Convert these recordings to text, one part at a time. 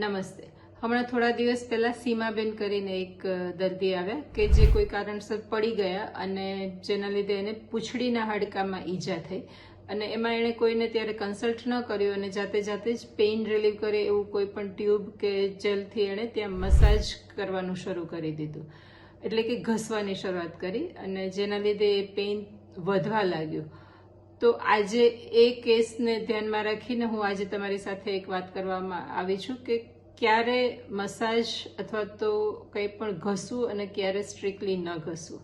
નમસ્તે. હમણાં થોડા દિવસ પહેલા સીમાબેન કરીને એક દર્દી આવ્યા કે જે કોઈ કારણસર પડી ગયા અને જેના લીધે એને પૂંછડીના હાડકામાં ઈજા થઈ અને એમાં એણે કોઈને ત્યારે કન્સલ્ટ ન કર્યું અને જાતે જ પેઇન રિલીવ કરે એવું કોઈ પણ ટ્યુબ કે જેલથી એણે ત્યાં મસાજ કરવાનું શરૂ કરી દીધું, એટલે કે ઘસવાની શરૂઆત કરી અને જેના લીધે એ પેઇન વધવા લાગ્યું. તો આજે એ કેસને ધ્યાનમાં રાખીને હું આજે તમારી સાથે એક વાત કરવામાં આવી છું કે ક્યારે મસાજ અથવા તો કંઈ પણ ઘસવું અને ક્યારે સ્ટ્રિક્ટલી ન ઘસવું.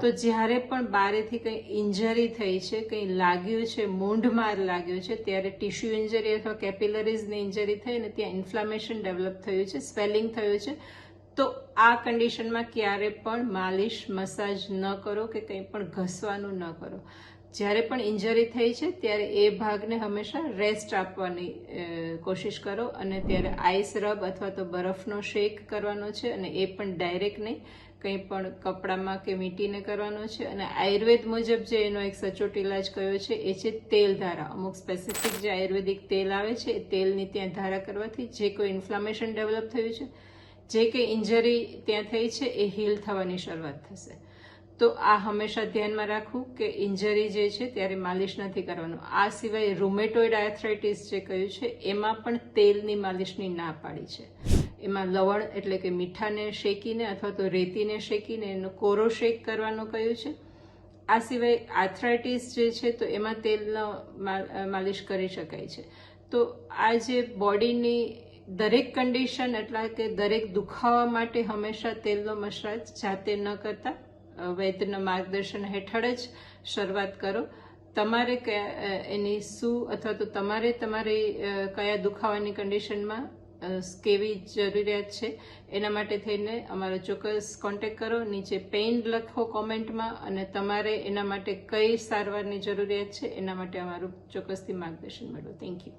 તો જ્યારે પણ બારેથી કંઈ ઇન્જરી થઈ છે, કંઈ લાગ્યું છે, મૂંઢમાં લાગ્યું છે, ત્યારે ટિશ્યુ ઇન્જરી અથવા કેપિલરીઝની ઇન્જરી થઈ અને ત્યાં ઇન્ફ્લામેશન ડેવલપ થયું છે, સ્વેલિંગ થયું છે, તો આ કન્ડિશનમાં ક્યારે પણ માલિશ મસાજ ન કરો કે કંઈ પણ ઘસવાનું ન કરો. જ્યારે પણ ઇન્જરી થઈ છે ત્યારે એ ભાગને હંમેશા રેસ્ટ આપવાની કોશિશ કરો અને ત્યારે આઈસ રબ અથવા તો બરફનો શેક કરવાનો છે અને એ પણ ડાયરેક્ટ નહીં, કંઈ પણ કપડામાં કે મીટીને કરવાનો છે. અને આયુર્વેદ મુજબ જે એનો એક સચોટ ઇલાજ કયો છે એ છે તેલ ધારા. અમુક સ્પેસિફિક જે આયુર્વેદિક તેલ આવે છે એ તેલની ત્યાં ધારા કરવાથી જે કોઈ ઇન્ફ્લામેશન ડેવલપ થયું છે, જે કંઈ ઇન્જરી ત્યાં થઈ છે એ હીલ થવાની શરૂઆત થશે. તો આ હંમેશા ધ્યાનમાં રાખવું કે ઇન્જરી જે છે ત્યારે માલિશ નથી કરવાનું. આ સિવાય રૂમેટોઇડ આર્થરાઇટિસ જે કહ્યું છે એમાં પણ તેલની માલિશની ના પાડી છે. એમાં લવણ એટલે કે મીઠાને શેકીને અથવા તો રેતીને શેકીને એનો કોરો શેક કરવાનું કહ્યું છે. આ સિવાય આર્થરાઇટિસ જે છે તો એમાં તેલનો માલિશ કરી શકાય છે. તો આ જે બોડીની દરેક કન્ડિશન એટલે કે દરેક દુખાવા માટે હંમેશા તેલનો મસાજ જાતે ન કરતા વૈદ્યના માર્ગદર્શન હેઠળ જ શરૂઆત કરો. તમારે એની શું અથવા તો તમારી કયા દુખાવાની કન્ડિશનમાં કેવી જરૂરિયાત છે એના માટે થઈને અમારો ચોક્કસ કોન્ટેક્ટ કરો. નીચે પેઇન લખો કોમેન્ટમાં અને તમારે એના માટે કઈ સારવારની જરૂરિયાત છે એના માટે અમારું ચોક્કસથી માર્ગદર્શન મેળવો. Thank you.